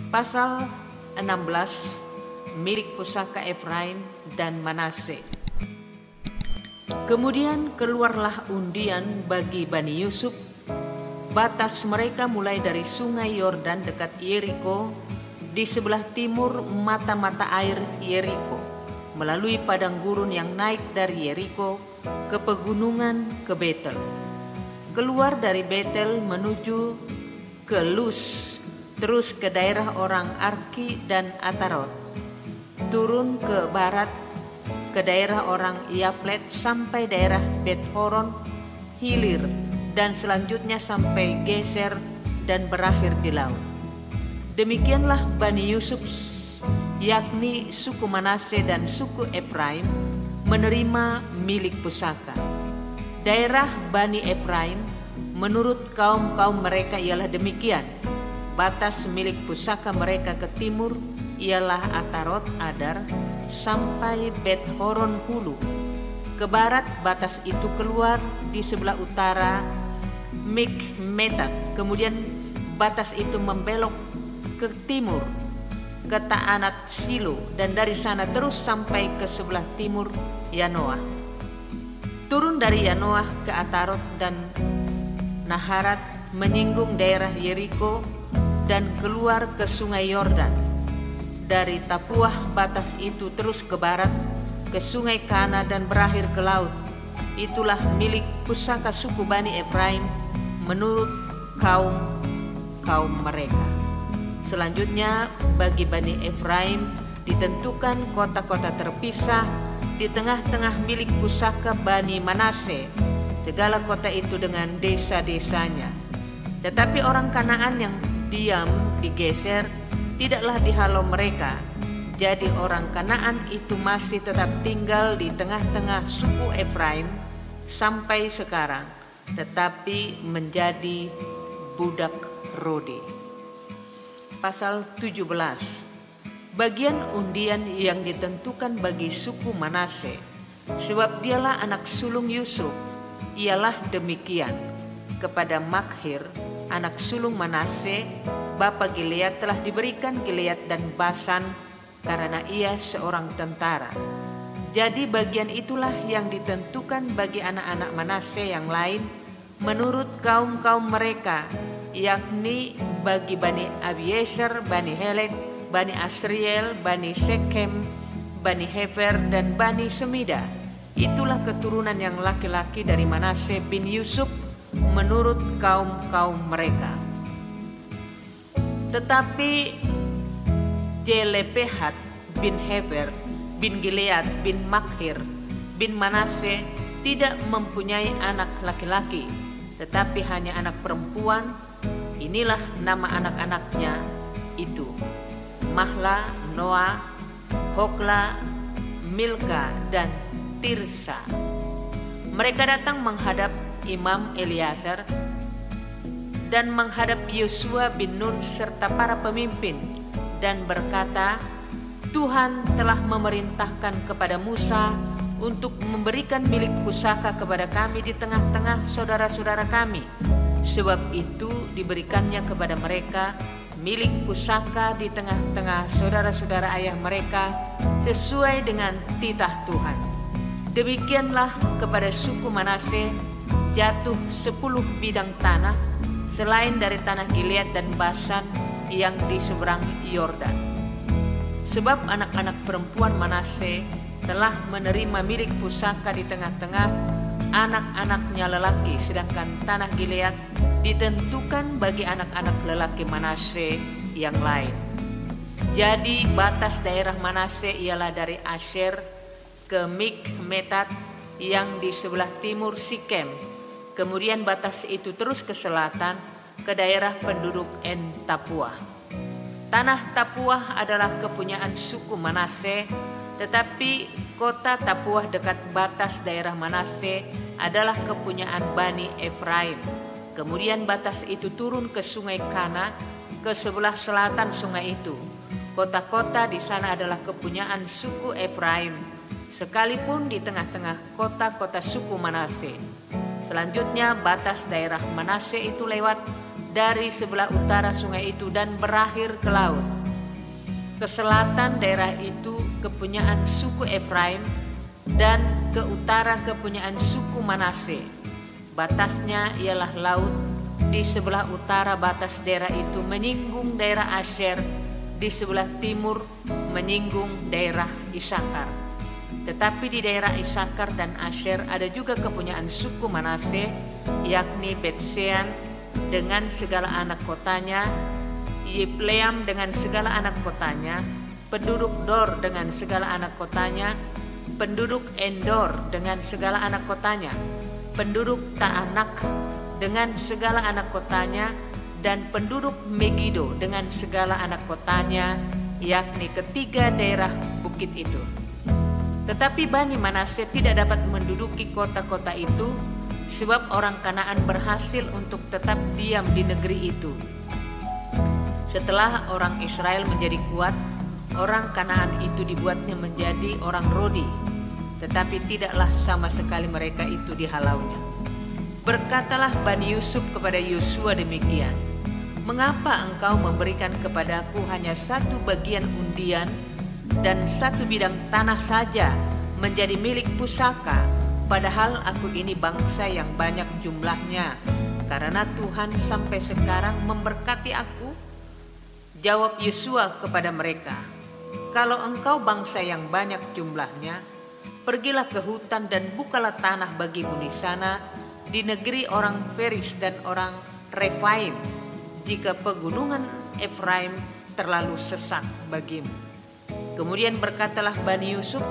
Pasal 16, milik pusaka Efraim dan Manase. Kemudian keluarlah undian bagi Bani Yusuf. Batas mereka mulai dari sungai Yordan dekat Yeriko di sebelah timur mata-mata air Yeriko, melalui padang gurun yang naik dari Yeriko ke pegunungan ke Betel. Keluar dari Betel menuju ke Luz, terus ke daerah orang Arki dan Atarot, turun ke barat ke daerah orang Yaplet sampai daerah Bet-Horon, Hilir, dan selanjutnya sampai Geser dan berakhir di laut. Demikianlah Bani Yusuf, yakni suku Manase dan suku Efraim, menerima milik pusaka. Daerah Bani Efraim menurut kaum-kaum mereka ialah demikian. Batas milik pusaka mereka ke timur ialah Atarot Adar sampai Bet-Horon Hulu. Ke barat batas itu keluar di sebelah utara Mikmetat. Kemudian batas itu membelok ke timur ke Taanat Silo, dan dari sana terus sampai ke sebelah timur Yanoah. Turun dari Yanoah ke Atarot dan Naharat, menyinggung daerah Yeriko dan keluar ke sungai Yordan. Dari Tapuah batas itu terus ke barat ke sungai Kana dan berakhir ke laut. Itulah milik pusaka suku Bani Efraim menurut kaum mereka. Selanjutnya bagi Bani Efraim ditentukan kota-kota terpisah di tengah-tengah milik pusaka Bani Manase, segala kota itu dengan desa-desanya. Tetapi orang Kanaan yang diam di Geser tidaklah dihalau mereka. Jadi orang Kanaan itu masih tetap tinggal di tengah-tengah suku Efraim sampai sekarang, tetapi menjadi budak Rode. Pasal 17, bagian undian yang ditentukan bagi suku Manase, sebab dialah anak sulung Yusuf, ialah demikian. Kepada Makhir, anak sulung Manase, bapa Gilead, telah diberikan Gilead dan Basan karena ia seorang tentara. Jadi bagian itulah yang ditentukan bagi anak-anak Manase yang lain menurut kaum-kaum mereka, yakni bagi Bani Abieser, Bani Helek, Bani Asriel, Bani Sekem, Bani Hefer, dan Bani Semida. Itulah keturunan yang laki-laki dari Manase bin Yusuf menurut kaum-kaum mereka. Tetapi Jelepehat bin Hefer bin Gilead bin Makhir bin Manase tidak mempunyai anak laki-laki, tetapi hanya anak perempuan. Inilah nama anak-anaknya itu: Mahla, Noah, Hokla, Milka, dan Tirsa. Mereka datang menghadap Imam Eliasar dan menghadap Yosua bin Nun serta para pemimpin dan berkata, Tuhan telah memerintahkan kepada Musa untuk memberikan milik pusaka kepada kami di tengah-tengah saudara-saudara kami. Sebab itu diberikannya kepada mereka milik pusaka di tengah-tengah saudara-saudara ayah mereka sesuai dengan titah Tuhan. Demikianlah kepada suku Manase jatuh 10 bidang tanah selain dari tanah Gilead dan Basan yang di seberang Yordan. Sebab anak-anak perempuan Manase telah menerima milik pusaka di tengah-tengah anak-anaknya lelaki, sedangkan tanah Gilead ditentukan bagi anak-anak lelaki Manase yang lain. Jadi batas daerah Manase ialah dari Asher ke Mikmetat yang di sebelah timur Sikem. Kemudian batas itu terus ke selatan ke daerah penduduk En Tapuah. Tanah Tapuah adalah kepunyaan suku Manase, tetapi kota Tapuah dekat batas daerah Manase adalah kepunyaan Bani Efraim. Kemudian batas itu turun ke sungai Kana ke sebelah selatan sungai itu. Kota-kota di sana adalah kepunyaan suku Efraim, sekalipun di tengah-tengah kota-kota suku Manase. Selanjutnya batas daerah Manase itu lewat dari sebelah utara sungai itu dan berakhir ke laut. Ke selatan daerah itu kepunyaan suku Efraim, dan ke utara kepunyaan suku Manase. Batasnya ialah laut. Di sebelah utara batas daerah itu menyinggung daerah Asyer, di sebelah timur menyinggung daerah Isakar. Tetapi di daerah Isakar dan Asyer ada juga kepunyaan suku Manase, yakni Bet-Sean dengan segala anak kotanya, Yipleam dengan segala anak kotanya, penduduk Dor dengan segala anak kotanya, penduduk Endor dengan segala anak kotanya, penduduk Taanak dengan segala anak kotanya, dan penduduk Megido dengan segala anak kotanya, yakni ketiga daerah bukit itu. Tetapi Bani Manase tidak dapat menduduki kota-kota itu, sebab orang Kanaan berhasil untuk tetap diam di negeri itu. Setelah orang Israel menjadi kuat, orang Kanaan itu dibuatnya menjadi orang Rodi, tetapi tidaklah sama sekali mereka itu dihalaunya. Berkatalah Bani Yusuf kepada Yosua demikian, "Mengapa engkau memberikan kepadaku hanya satu bagian undian dan satu bidang tanah saja menjadi milik pusaka, padahal aku ini bangsa yang banyak jumlahnya, karena Tuhan sampai sekarang memberkati aku?" Jawab Yosua kepada mereka, "Kalau engkau bangsa yang banyak jumlahnya, pergilah ke hutan dan bukalah tanah bagimu di sana, di negeri orang Feris dan orang Refaim, jika pegunungan Efraim terlalu sesak bagimu." Kemudian berkatalah Bani Yusuf,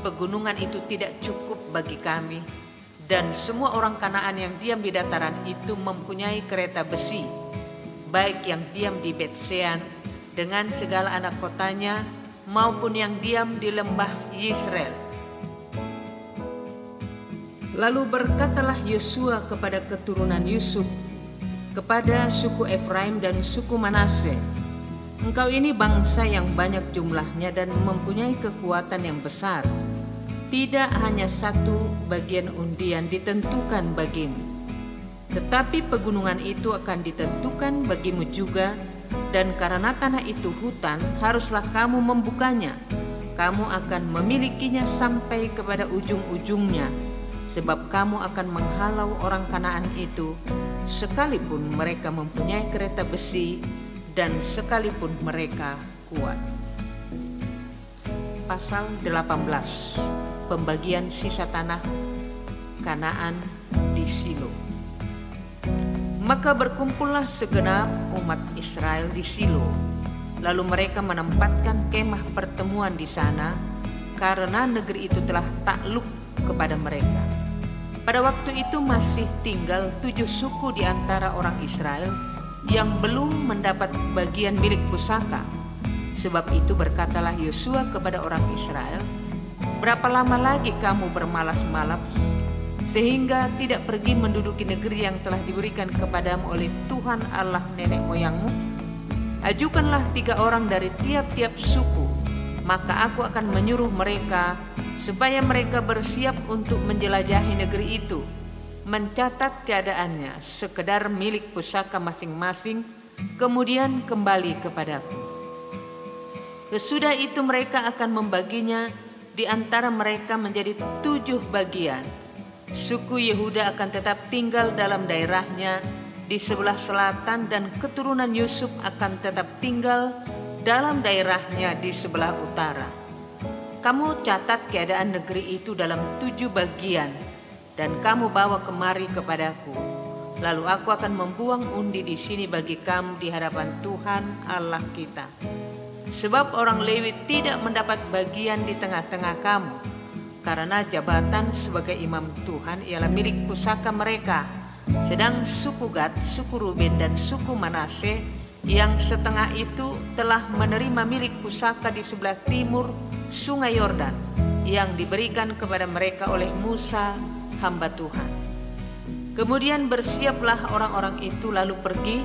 "Pegunungan itu tidak cukup bagi kami, dan semua orang Kanaan yang diam di dataran itu mempunyai kereta besi, baik yang diam di Bet-Sean dengan segala anak kotanya, maupun yang diam di lembah Yisrael." Lalu berkatalah Yosua kepada keturunan Yusuf, kepada suku Efraim dan suku Manase, "Engkau ini bangsa yang banyak jumlahnya dan mempunyai kekuatan yang besar. Tidak hanya satu bagian undian ditentukan bagimu, tetapi pegunungan itu akan ditentukan bagimu juga, dan karena tanah itu hutan, haruslah kamu membukanya. Kamu akan memilikinya sampai kepada ujung-ujungnya, sebab kamu akan menghalau orang Kanaan itu, sekalipun mereka mempunyai kereta besi dan sekalipun mereka kuat." Pasal 18. Pembagian sisa tanah Kanaan di Silo. Maka berkumpullah segenap umat Israel di Silo, lalu mereka menempatkan kemah pertemuan di sana, karena negeri itu telah takluk kepada mereka. Pada waktu itu masih tinggal 7 suku di antara orang Israel yang belum mendapat bagian milik pusaka. Sebab itu berkatalah Yosua kepada orang Israel, "Berapa lama lagi kamu bermalas-malas sehingga tidak pergi menduduki negeri yang telah diberikan kepadamu oleh Tuhan Allah nenek moyangmu? Ajukanlah 3 orang dari tiap-tiap suku, maka aku akan menyuruh mereka supaya mereka bersiap untuk menjelajahi negeri itu, mencatat keadaannya sekedar milik pusaka masing-masing, kemudian kembali kepadaku. Sesudah itu mereka akan membaginya di antara mereka menjadi 7 bagian. Suku Yehuda akan tetap tinggal dalam daerahnya di sebelah selatan, dan keturunan Yusuf akan tetap tinggal dalam daerahnya di sebelah utara. Kamu catat keadaan negeri itu dalam 7 bagian, dan kamu bawa kemari kepadaku. Lalu aku akan membuang undi di sini bagi kamu di hadapan Tuhan Allah kita. Sebab orang Lewi tidak mendapat bagian di tengah-tengah kamu, karena jabatan sebagai imam Tuhan ialah milik pusaka mereka. Sedang suku Gad, suku Ruben, dan suku Manase yang setengah itu telah menerima milik pusaka di sebelah timur Sungai Yordan yang diberikan kepada mereka oleh Musa, hamba Tuhan." Kemudian bersiaplah orang-orang itu lalu pergi,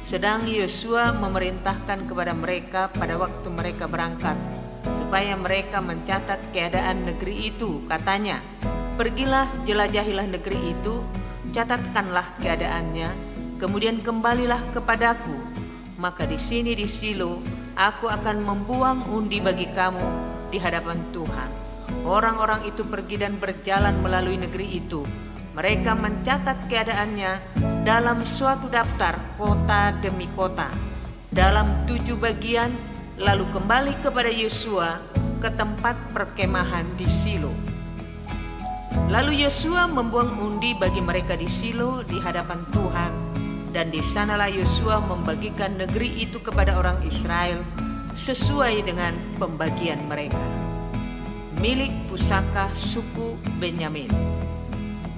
sedang Yosua memerintahkan kepada mereka pada waktu mereka berangkat, supaya mereka mencatat keadaan negeri itu. Katanya, "Pergilah, jelajahilah negeri itu, catatkanlah keadaannya, kemudian kembalilah kepadaku. Maka di sini di Silo aku akan membuang undi bagi kamu di hadapan Tuhan. Orang-orang itu pergi dan berjalan melalui negeri itu. Mereka mencatat keadaannya dalam suatu daftar kota demi kota, dalam 7 bagian, lalu kembali kepada Yosua ke tempat perkemahan di Silo. Lalu Yosua membuang undi bagi mereka di Silo di hadapan Tuhan, dan di sanalah Yosua membagikan negeri itu kepada orang Israel sesuai dengan pembagian mereka. Milik pusaka suku Benyamin.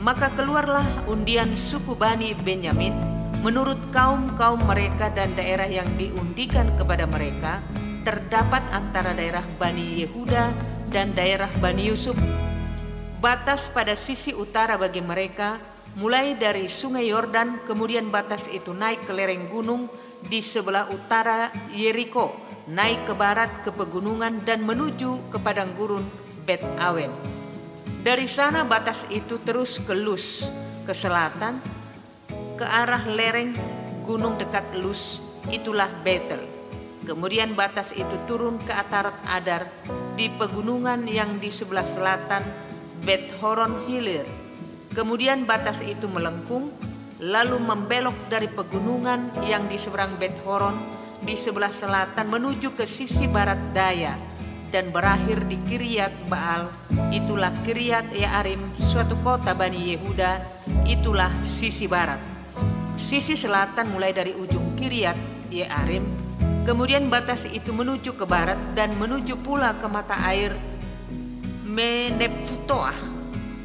Maka keluarlah undian suku Bani Benyamin menurut kaum-kaum mereka, dan daerah yang diundikan kepada mereka terdapat antara daerah Bani Yehuda dan daerah Bani Yusuf. Batas pada sisi utara bagi mereka mulai dari sungai Yordan, kemudian batas itu naik ke lereng gunung di sebelah utara Yeriko, naik ke barat ke pegunungan dan menuju ke padang gurun Bet Awen. Dari sana batas itu terus ke Lus, ke selatan, ke arah lereng gunung dekat Lus, itulah Betel. Kemudian batas itu turun ke Atarot Adar di pegunungan yang di sebelah selatan Bet Horon Hilir. Kemudian batas itu melengkung, lalu membelok dari pegunungan yang di seberang Bet Horon di sebelah selatan menuju ke sisi barat daya, dan berakhir di Kiryat Baal, itulah Kiryat Yearim, suatu kota Bani Yehuda, itulah sisi barat. Sisi selatan mulai dari ujung Kiryat Yearim, kemudian batas itu menuju ke barat dan menuju pula ke mata air Meneptoah.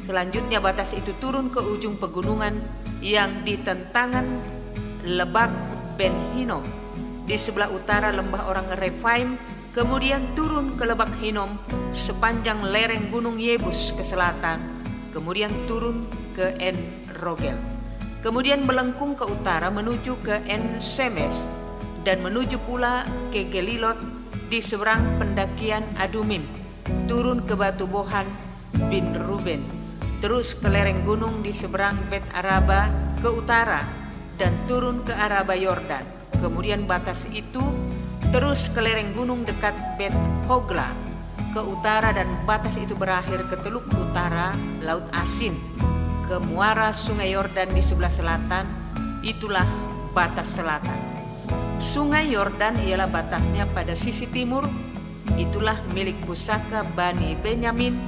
Selanjutnya batas itu turun ke ujung pegunungan yang di tentangan Lebak Ben Hinom di sebelah utara lembah orang Refaim, kemudian turun ke Lebak Hinom sepanjang lereng gunung Yebus ke selatan, kemudian turun ke En Rogel, kemudian melengkung ke utara menuju ke En Semes, dan menuju pula ke Gelilot di seberang pendakian Adumim, turun ke Batu Bohan bin Ruben, terus ke lereng gunung di seberang Bet Araba ke utara, dan turun ke Araba Yordan. Kemudian batas itu terus ke lereng gunung dekat Bet Hogla ke utara, dan batas itu berakhir ke teluk utara Laut Asin, ke muara sungai Yordan di sebelah selatan, itulah batas selatan. Sungai Yordan ialah batasnya pada sisi timur, itulah milik pusaka Bani Benyamin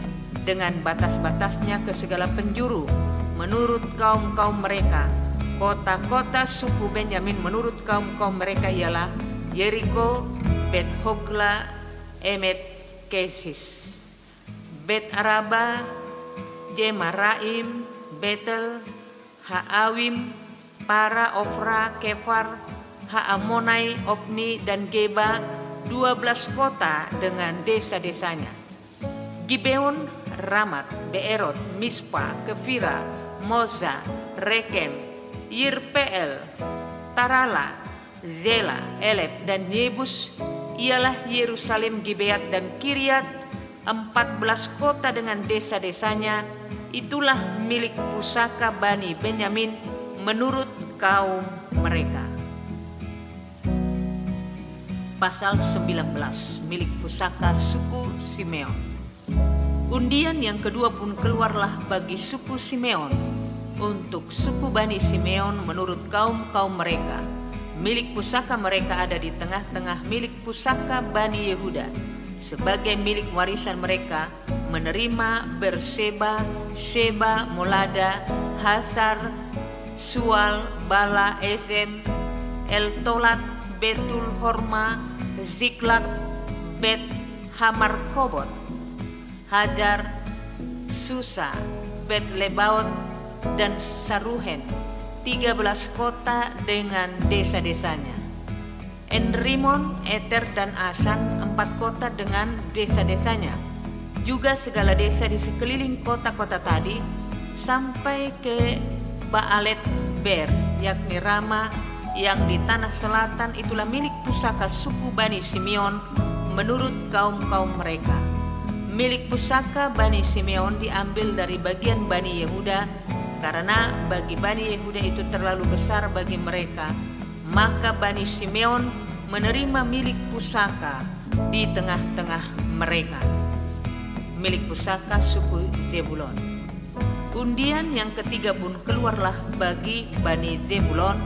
dengan batas-batasnya ke segala penjuru menurut kaum-kaum mereka. Kota-kota suku Benyamin menurut kaum-kaum mereka ialah Yeriko, Bet Hogla, Emet Kesis, Bet Araba, Jemaraim, Betel, Haawim, Para, Ofra, Kefar, Haamonai, Opni, dan Geba, 12 kota dengan desa-desanya. Gibeon, Ramat, Beerot, Mispa, Kefira, Moza, Rekem, Yirpeel, Tarala, Zela, Elep, dan Yebus ialah Yerusalem, Gibeat, dan Kiryat, 14 kota dengan desa-desanya. Itulah milik pusaka Bani Benyamin menurut kaum mereka. Pasal 19, milik pusaka suku Simeon. Undian yang kedua pun keluarlah bagi suku Simeon. Untuk suku Bani Simeon menurut kaum-kaum mereka, milik pusaka mereka ada di tengah-tengah milik pusaka Bani Yehuda. Sebagai milik warisan mereka menerima Berseba, Sheba, Molada, Hasar, Sual, Bala, Ezem, El-Tolat, Betul Horma, Ziklag, Bet Hamarkobot, Hajar, Susa, Bet Lebaon, dan Saruhen, 13 kota dengan desa-desanya. Enrimon, Eter, dan Asan, 4 kota dengan desa-desanya. Juga segala desa di sekeliling kota-kota tadi sampai ke Baalet Ber, yakni Rama yang di tanah selatan, itulah milik pusaka suku Bani Simeon menurut kaum-kaum mereka. Milik pusaka Bani Simeon diambil dari bagian Bani Yehuda, karena bagi Bani Yehuda itu terlalu besar bagi mereka. Maka Bani Simeon menerima milik pusaka di tengah-tengah mereka. Milik pusaka suku Zebulon. Undian yang ketiga pun keluarlah bagi Bani Zebulon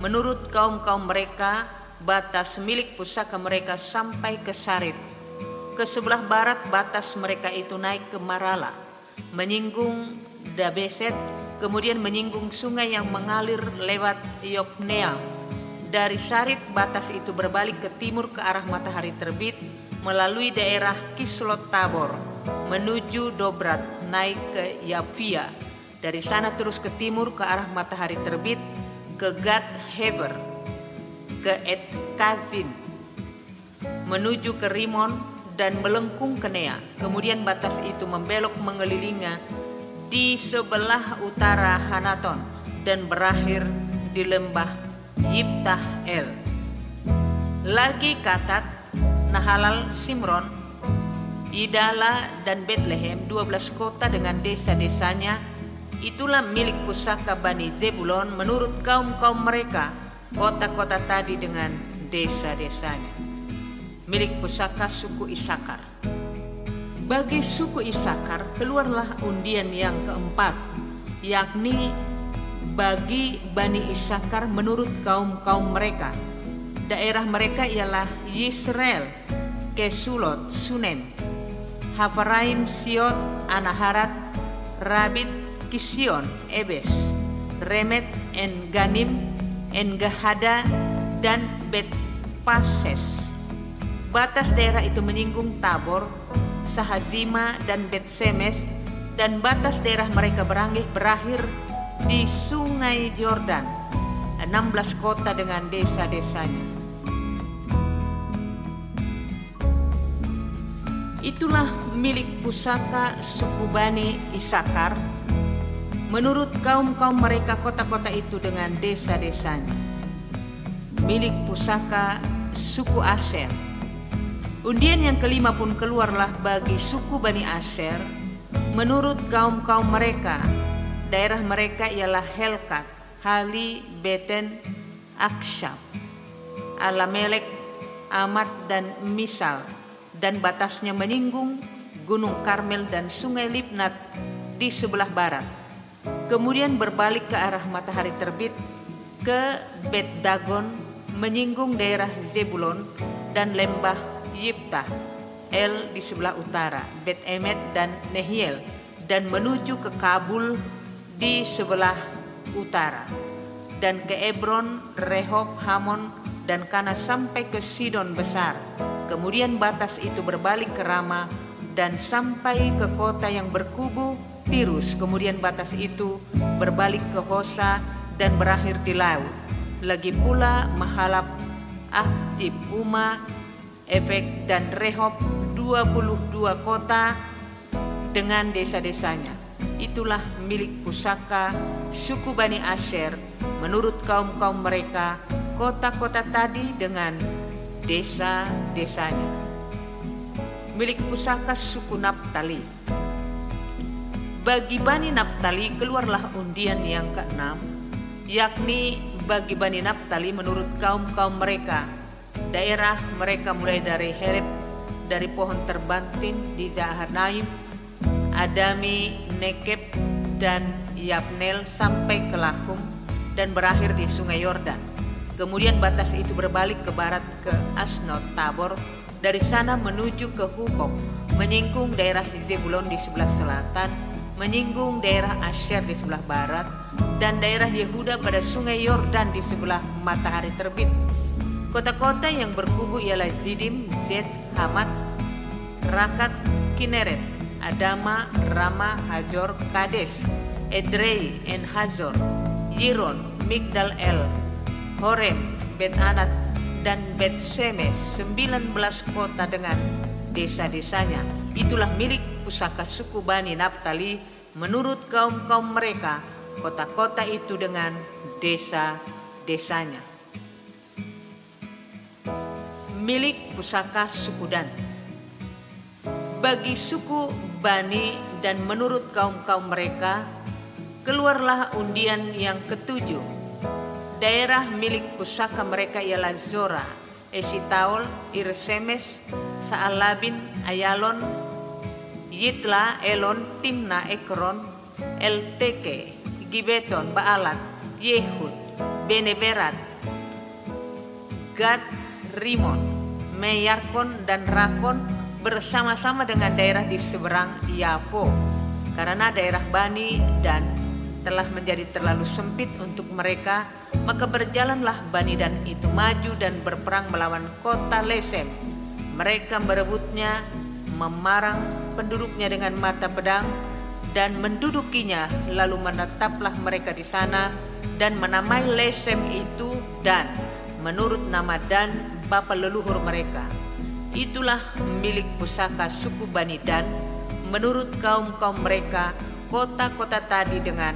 menurut kaum-kaum mereka. Batas milik pusaka mereka sampai ke Sarid. Ke sebelah barat batas mereka itu naik ke Marala, menyinggung Dabeset, kemudian menyinggung sungai yang mengalir lewat Yokneam. Dari Sarid batas itu berbalik ke timur ke arah matahari terbit melalui daerah Kislot Tabor menuju Dobrat, naik ke Yafia. Dari sana terus ke timur ke arah matahari terbit ke Gad Heber, ke Etkazin, menuju ke Rimon dan melengkung ke Nea. Kemudian batas itu membelok mengelilingi di sebelah utara Hanaton dan berakhir di lembah Yiftah El. Lagi Katat, Nahalal, Simron, Idala dan Betlehem, 12 kota dengan desa-desanya. Itulah milik pusaka Bani Zebulon menurut kaum-kaum mereka, kota-kota tadi dengan desa-desanya. Milik pusaka suku Isakar. Bagi suku Isakar keluarlah undian yang keempat, yakni bagi Bani Isakar menurut kaum-kaum mereka. Daerah mereka ialah Yisrael, Kesulot, Sunem, Hafaraim, Sion, Anaharat, Rabit, Kision, Ebes, Remet, En-Ganim, En-Gahada, dan Bet-Pases. Batas daerah itu menyinggung Tabor, Sahazima, dan Bet-Semes, dan batas daerah mereka berakhir di sungai Yordan, 16 kota dengan desa-desanya. Itulah milik pusaka suku Bani Isakar menurut kaum-kaum mereka, kota-kota itu dengan desa-desanya. Milik pusaka suku Aser. Undian yang kelima pun keluarlah bagi suku Bani Aser menurut kaum-kaum mereka. Daerah mereka ialah Helkat, Hali, Beten, Akshab, Alamelek, Amat, dan Misal, dan batasnya menyinggung Gunung Karmel dan Sungai Libnat di sebelah barat. Kemudian berbalik ke arah matahari terbit ke Bet Dagon, menyinggung daerah Zebulon dan lembah Yiftah El di sebelah utara, Bet Emet dan Nehiel, dan menuju ke Kabul di sebelah utara, dan ke Ebron, Rehob, Hamon, dan Kana sampai ke Sidon besar. Kemudian batas itu berbalik ke Rama dan sampai ke kota yang berkubu Tirus. Kemudian batas itu berbalik ke Hosa dan berakhir di laut. Lagi pula Mahalab, Ahjib, Uma, Efek, dan Rehob, 22 kota dengan desa-desanya. Itulah milik pusaka suku Bani Aser menurut kaum-kaum mereka, kota-kota tadi dengan desa-desanya. Milik pusaka suku Naftali. Bagi Bani Naftali keluarlah undian yang keenam, yakni bagi Bani Naftali menurut kaum-kaum mereka. Daerah mereka mulai dari Heleb, dari pohon terbantin di Zahanaim, Adami, Nekeb, dan Yabnel sampai ke Lakum dan berakhir di sungai Yordan. Kemudian batas itu berbalik ke barat ke Asnot Tabor, dari sana menuju ke Hukok, menyinggung daerah Zebulon di sebelah selatan, menyinggung daerah Asher di sebelah barat, dan daerah Yehuda pada sungai Yordan di sebelah matahari terbit. Kota-kota yang berkubu ialah Zidim, Zed, Hamat, Rakat, Kineret, Adama, Rama, Hajor, Kades, Edrei, En-Hazor, Yiron, Migdal El, Horem, Bet-Anat, dan Bet-Semes, 19 kota dengan desa-desanya. Itulah milik pusaka suku Bani Naftali menurut kaum-kaum mereka, kota-kota itu dengan desa-desanya. Milik pusaka suku Dan. Bagi suku Bani dan menurut kaum-kaum mereka, keluarlah undian yang ketujuh. Daerah milik pusaka mereka ialah Zora, Esitaol, Irsemes, Saalabin, Ayalon, Yitla, Elon, Timna, Ekron, Elteke, Gibeton, Baalat, Yehud, Beneberat, Gad, Rimon, Meyarkon, dan Rakon bersama-sama dengan daerah di seberang Yafo, karena daerah Bani Dan telah menjadi terlalu sempit untuk mereka. Maka berjalanlah Bani Dan itu maju dan berperang melawan kota Lesem. Mereka merebutnya, memarang penduduknya dengan mata pedang dan mendudukinya. Lalu menetaplah mereka di sana dan menamai Lesem itu Dan, menurut nama Dan bapa leluhur mereka. Itulah milik pusaka suku Bani Dan menurut kaum-kaum mereka, kota-kota tadi dengan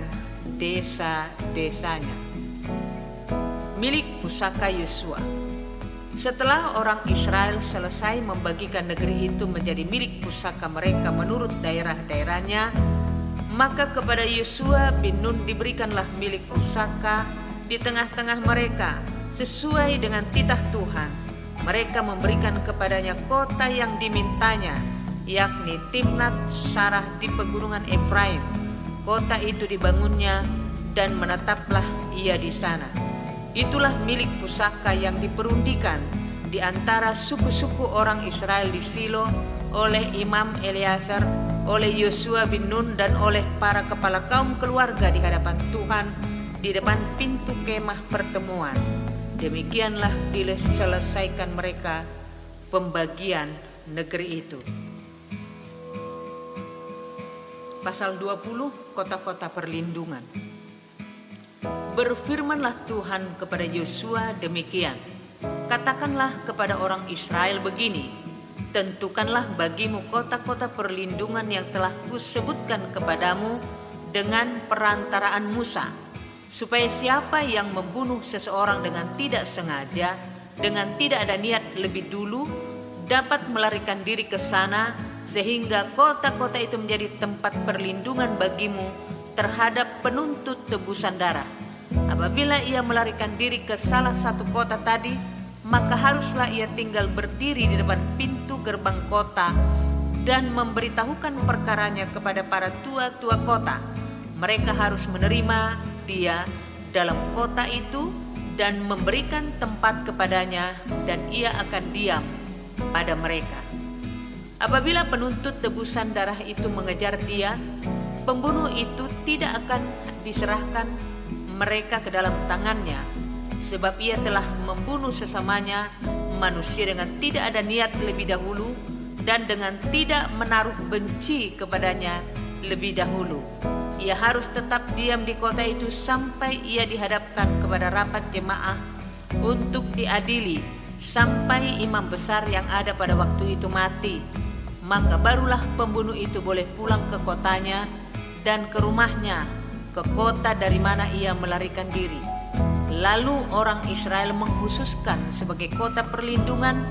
desa-desanya. Milik pusaka Yosua. Setelah orang Israel selesai membagikan negeri itu menjadi milik pusaka mereka menurut daerah-daerahnya, maka kepada Yosua bin Nun diberikanlah milik pusaka di tengah-tengah mereka sesuai dengan titah Tuhan. Mereka memberikan kepadanya kota yang dimintanya, yakni Timnat Sarah di pegunungan Efraim. Kota itu dibangunnya dan menetaplah ia di sana. Itulah milik pusaka yang diperundikan di antara suku-suku orang Israel di Silo oleh Imam Eleazar, oleh Yosua bin Nun, dan oleh para kepala kaum keluarga di hadapan Tuhan di depan pintu kemah pertemuan. Demikianlah diselesaikan mereka pembagian negeri itu. Pasal 20, kota-kota perlindungan. Berfirmanlah Tuhan kepada Yosua demikian, katakanlah kepada orang Israel begini, tentukanlah bagimu kota-kota perlindungan yang telah kusebutkan kepadamu dengan perantaraan Musa, supaya siapa yang membunuh seseorang dengan tidak sengaja, dengan tidak ada niat lebih dulu, dapat melarikan diri ke sana, sehingga kota-kota itu menjadi tempat perlindungan bagimu terhadap penuntut tebusan darah. Apabila ia melarikan diri ke salah satu kota tadi, maka haruslah ia tinggal berdiri di depan pintu gerbang kota dan memberitahukan perkaranya kepada para tua-tua kota. Mereka harus menerima dia dalam kota itu dan memberikan tempat kepadanya, dan ia akan diam pada mereka. Apabila penuntut tebusan darah itu mengejar dia, pembunuh itu tidak akan diserahkan mereka ke dalam tangannya, sebab ia telah membunuh sesamanya manusia dengan tidak ada niat lebih dahulu dan dengan tidak menaruh benci kepadanya lebih dahulu. Ia harus tetap diam di kota itu sampai ia dihadapkan kepada rapat jemaah untuk diadili, sampai imam besar yang ada pada waktu itu mati. Maka barulah pembunuh itu boleh pulang ke kotanya dan ke rumahnya, ke kota dari mana ia melarikan diri. Lalu orang Israel mengkhususkan sebagai kota perlindungan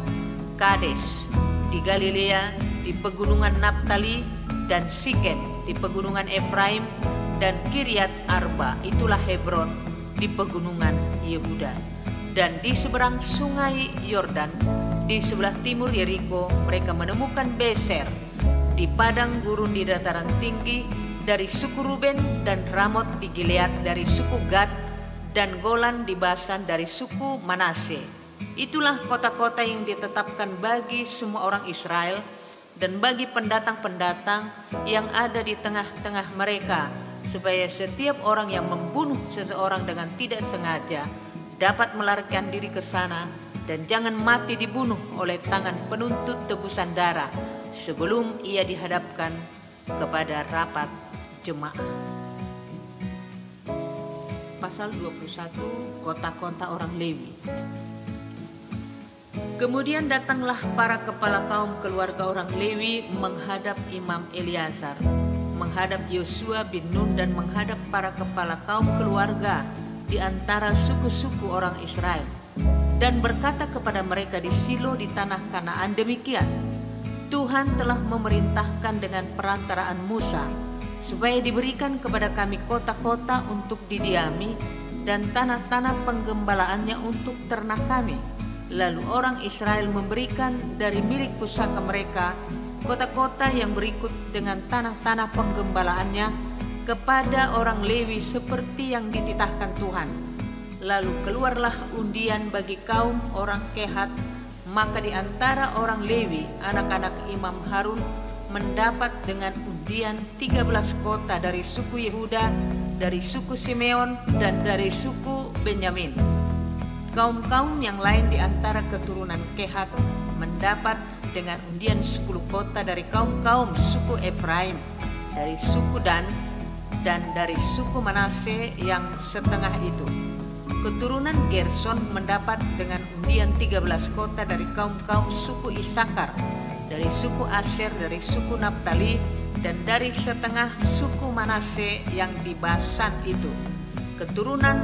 Kades di Galilea, di pegunungan Naftali, dan Sikem di pegunungan Efraim, dan Kiryat Arba, itulah Hebron, di pegunungan Yehuda. Dan di seberang sungai Yordan, di sebelah timur Yeriko, mereka menemukan Beser di padang gurun di dataran tinggi dari suku Ruben, dan Ramot di Gilead dari suku Gad, dan Golan di Basan dari suku Manase. Itulah kota-kota yang ditetapkan bagi semua orang Israel dan bagi pendatang-pendatang yang ada di tengah-tengah mereka, supaya setiap orang yang membunuh seseorang dengan tidak sengaja dapat melarikan diri ke sana dan jangan mati dibunuh oleh tangan penuntut tebusan darah sebelum ia dihadapkan kepada rapat jemaah. Pasal 21, kota-kota orang Lewi. Kemudian datanglah para kepala kaum keluarga orang Lewi menghadap Imam Eleazar, menghadap Yosua bin Nun, dan menghadap para kepala kaum keluarga di antara suku-suku orang Israel, dan berkata kepada mereka di Silo di tanah Kanaan demikian, Tuhan telah memerintahkan dengan perantaraan Musa, supaya diberikan kepada kami kota-kota untuk didiami dan tanah-tanah penggembalaannya untuk ternak kami. Lalu orang Israel memberikan dari milik pusaka mereka kota-kota yang berikut dengan tanah-tanah penggembalaannya kepada orang Lewi seperti yang dititahkan Tuhan. Lalu keluarlah undian bagi kaum orang Kehat, maka di antara orang Lewi, anak-anak Imam Harun mendapat dengan undian 13 kota dari suku Yehuda, dari suku Simeon, dan dari suku Benyamin. Kaum-kaum yang lain di antara keturunan Kehat mendapat dengan undian 10 kota dari kaum-kaum suku Efraim, dari suku Dan, dan dari suku Manase yang setengah itu. Keturunan Gerson mendapat dengan undian 13 kota dari kaum-kaum suku Isakar, dari suku Aser, dari suku Naftali, dan dari setengah suku Manase yang di Basan itu. Keturunan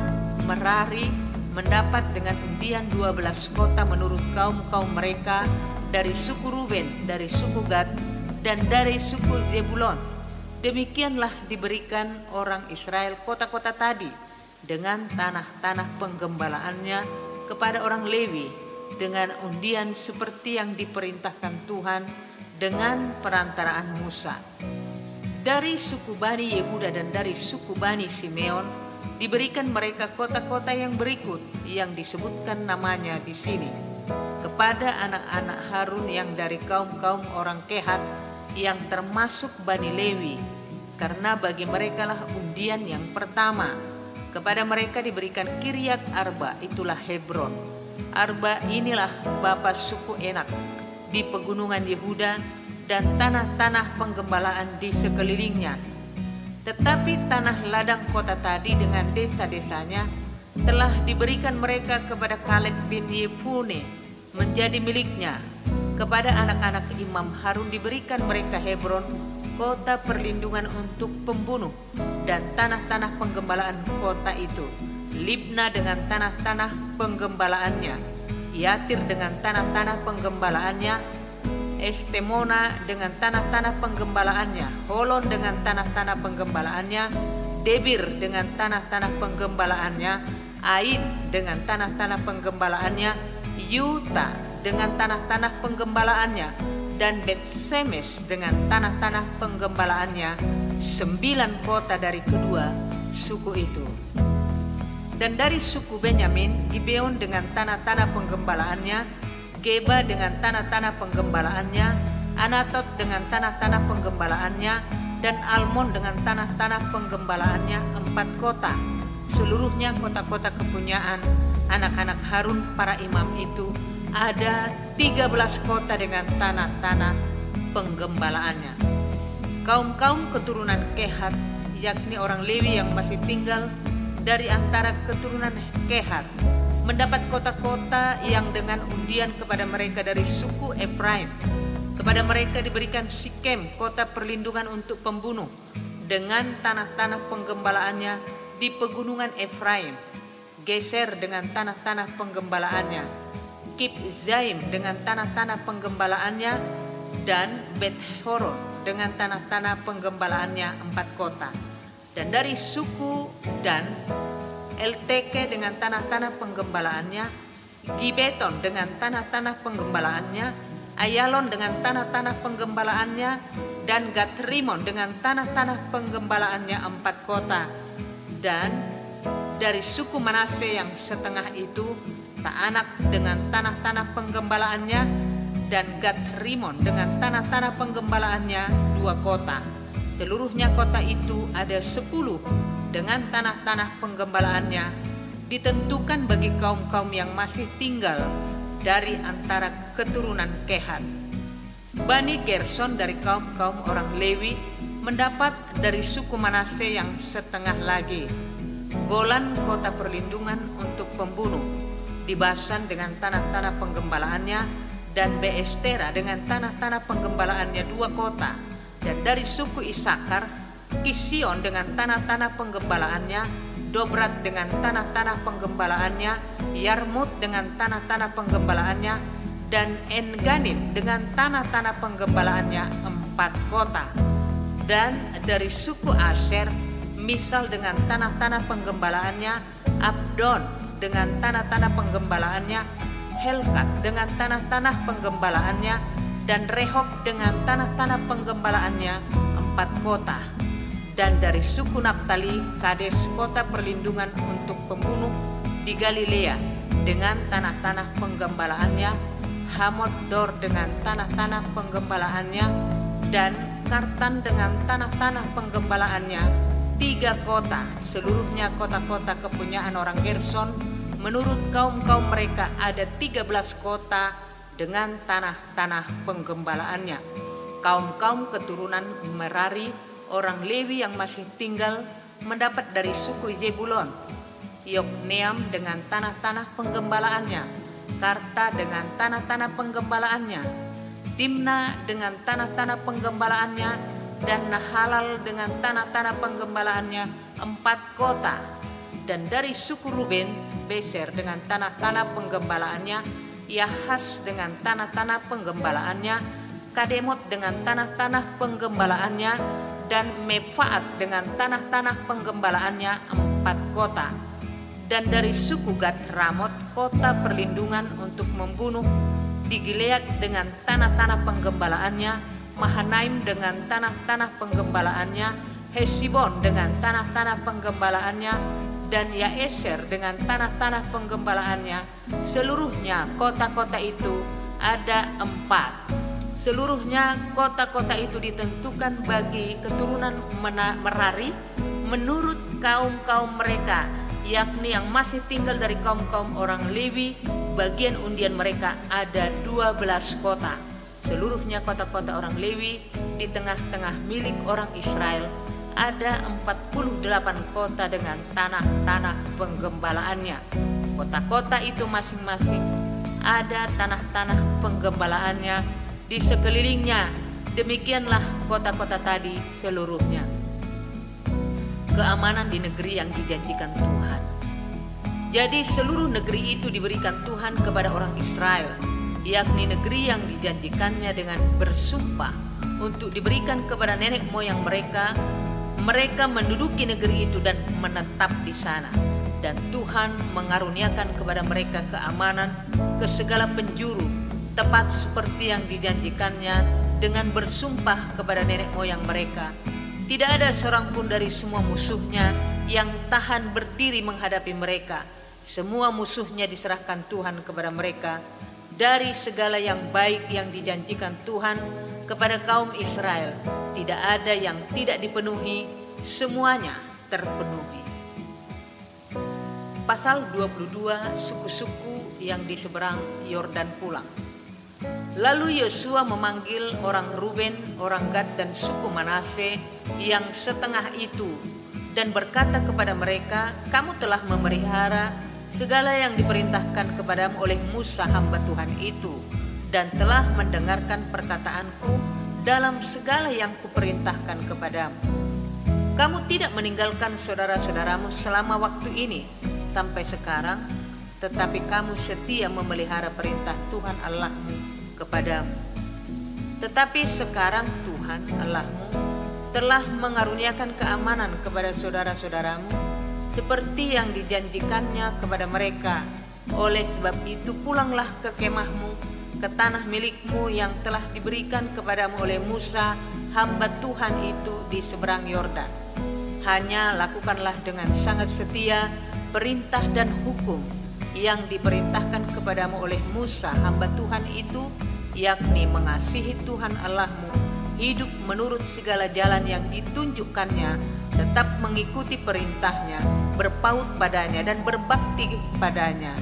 Merari mendapat dengan undian 12 kota menurut kaum-kaum mereka dari suku Ruben, dari suku Gad, dan dari suku Zebulon. Demikianlah diberikan orang Israel kota-kota tadi dengan tanah-tanah penggembalaannya kepada orang Lewi dengan undian seperti yang diperintahkan Tuhan dengan perantaraan Musa. Dari suku Bani Yehuda dan dari suku Bani Simeon diberikan mereka kota-kota yang berikut yang disebutkan namanya di sini kepada anak-anak Harun yang dari kaum-kaum orang Kehat yang termasuk Bani Lewi, karena bagi merekalah undian yang pertama. Kepada mereka diberikan Kiryat Arba, itulah Hebron. Arba inilah bapa suku Enak di pegunungan Yehuda dan tanah-tanah penggembalaan di sekelilingnya. Tetapi tanah ladang kota tadi dengan desa-desanya telah diberikan mereka kepada Kaleb bin Yefune menjadi miliknya. Kepada anak-anak Imam Harun diberikan mereka Hebron, kota perlindungan untuk pembunuh, dan tanah-tanah penggembalaan kota itu, Libna dengan tanah-tanah penggembalaannya, Yatir dengan tanah-tanah penggembalaannya, Estemona dengan tanah-tanah penggembalaannya, Holon dengan tanah-tanah penggembalaannya, Debir dengan tanah-tanah penggembalaannya, Ain dengan tanah-tanah penggembalaannya, Yuta dengan tanah-tanah penggembalaannya, dan Bet-Semes dengan tanah-tanah penggembalaannya, 9 kota dari kedua suku itu. Dan dari suku Benyamin, Gibeon dengan tanah-tanah penggembalaannya, Geba dengan tanah-tanah penggembalaannya, Anatot dengan tanah-tanah penggembalaannya, dan Almon dengan tanah-tanah penggembalaannya, 4 kota. Seluruhnya kota-kota kepunyaan anak-anak Harun para imam itu, ada 13 kota dengan tanah-tanah penggembalaannya. Kaum-kaum keturunan Kehat, yakni orang Lewi yang masih tinggal dari antara keturunan Kehat, mendapat kota-kota yang dengan undian kepada mereka dari suku Efraim. Kepada mereka diberikan Sikem, kota perlindungan untuk pembunuh, dengan tanah-tanah penggembalaannya di pegunungan Efraim, Geser dengan tanah-tanah penggembalaannya, Kibzaim dengan tanah-tanah penggembalaannya, dan Bet-Horon dengan tanah-tanah penggembalaannya, 4 kota. Dan dari suku Dan, Elteke dengan tanah-tanah penggembalaannya, Gibeton dengan tanah-tanah penggembalaannya, Ayalon dengan tanah-tanah penggembalaannya, dan Gat-Rimon dengan tanah-tanah penggembalaannya, 4 kota. Dan dari suku Manase yang setengah itu, Taanak dengan tanah-tanah penggembalaannya, dan Gat-Rimon dengan tanah-tanah penggembalaannya, 2 kota. Seluruhnya kota itu ada 10 dengan tanah-tanah penggembalaannya, ditentukan bagi kaum-kaum yang masih tinggal dari antara keturunan Kehat. Bani Gerson dari kaum-kaum orang Lewi mendapat dari suku Manase yang setengah lagi, Golan kota perlindungan untuk pembunuh, di Basan dengan tanah-tanah penggembalaannya, dan Beestera dengan tanah-tanah penggembalaannya, 2 kota. Dan dari suku Isakar, Kision dengan tanah-tanah penggembalaannya, Dobrat dengan tanah-tanah penggembalaannya, Yarmut dengan tanah-tanah penggembalaannya, dan En-Ganim dengan tanah-tanah penggembalaannya, 4 kota. Dan dari suku Aser, Misal dengan tanah-tanah penggembalaannya, Abdon dengan tanah-tanah penggembalaannya, Helkat dengan tanah-tanah penggembalaannya, dan Rehob dengan tanah-tanah penggembalaannya, 4 kota. Dan dari suku Naftali, Kades kota perlindungan untuk pembunuh di Galilea dengan tanah-tanah penggembalaannya, Hamot Dor dengan tanah-tanah penggembalaannya, dan Kartan dengan tanah-tanah penggembalaannya, 3 kota. Seluruhnya kota-kota kepunyaan orang Gerson. Menurut kaum-kaum mereka ada 13 kota dengan tanah-tanah penggembalaannya. Kaum-kaum keturunan Merari, orang Lewi yang masih tinggal, mendapat dari suku Zebulon, Yokneam dengan tanah-tanah penggembalaannya, Karta dengan tanah-tanah penggembalaannya, Timna dengan tanah-tanah penggembalaannya, dan Nahalal dengan tanah-tanah penggembalaannya, 4 kota. Dan dari suku Ruben, Beser dengan tanah-tanah penggembalaannya, Yahas dengan tanah-tanah penggembalaannya, Kademot dengan tanah-tanah penggembalaannya, dan Mefaat dengan tanah-tanah penggembalaannya, 4 kota. Dan dari suku Gad, Ramot kota perlindungan untuk membunuh di Gilead dengan tanah-tanah penggembalaannya, Mahanaim dengan tanah-tanah penggembalaannya, Hesibon dengan tanah-tanah penggembalaannya, dan Yaeser dengan tanah-tanah penggembalaannya. Seluruhnya kota-kota itu ada 4. Seluruhnya kota-kota itu ditentukan bagi keturunan Merari menurut kaum-kaum mereka, yakni yang masih tinggal dari kaum-kaum orang Lewi. Bagian undian mereka ada 12 kota. Seluruhnya kota-kota orang Lewi di tengah-tengah milik orang Israel ada 48 kota dengan tanah-tanah penggembalaannya. Kota-kota itu masing-masing ada tanah-tanah penggembalaannya di sekelilingnya. Demikianlah kota-kota tadi seluruhnya. Keamanan di negeri yang dijanjikan Tuhan. Jadi seluruh negeri itu diberikan Tuhan kepada orang Israel, yakni negeri yang dijanjikannya dengan bersumpah untuk diberikan kepada nenek moyang mereka. Mereka menduduki negeri itu dan menetap di sana. Dan Tuhan mengaruniakan kepada mereka keamanan ke segala penjuru, tepat seperti yang dijanjikannya dengan bersumpah kepada nenek moyang mereka. Tidak ada seorang pun dari semua musuhnya yang tahan berdiri menghadapi mereka. Semua musuhnya diserahkan Tuhan kepada mereka. Dari segala yang baik yang dijanjikan Tuhan kepada kaum Israel, tidak ada yang tidak dipenuhi, semuanya terpenuhi. Pasal 22, suku-suku yang di seberang Yordan pulang. Lalu Yosua memanggil orang Ruben, orang Gad, dan suku Manase yang setengah itu, dan berkata kepada mereka, "Kamu telah memelihara segala yang diperintahkan kepadamu oleh Musa hamba Tuhan itu, dan telah mendengarkan perkataanku dalam segala yang kuperintahkan kepadamu. Kamu tidak meninggalkan saudara-saudaramu selama waktu ini sampai sekarang, tetapi kamu setia memelihara perintah Tuhan Allahmu kepadamu. Tetapi sekarang Tuhan Allahmu telah mengaruniakan keamanan kepada saudara-saudaramu seperti yang dijanjikannya kepada mereka. Oleh sebab itu pulanglah ke kemahmu, ke tanah milikmu yang telah diberikan kepadamu oleh Musa hamba Tuhan itu di seberang Yordan. Hanya lakukanlah dengan sangat setia perintah dan hukum yang diperintahkan kepadamu oleh Musa hamba Tuhan itu, yakni mengasihi Tuhan Allahmu, hidup menurut segala jalan yang ditunjukkannya, tetap mengikuti perintahnya, berpaut padanya dan berbakti padanya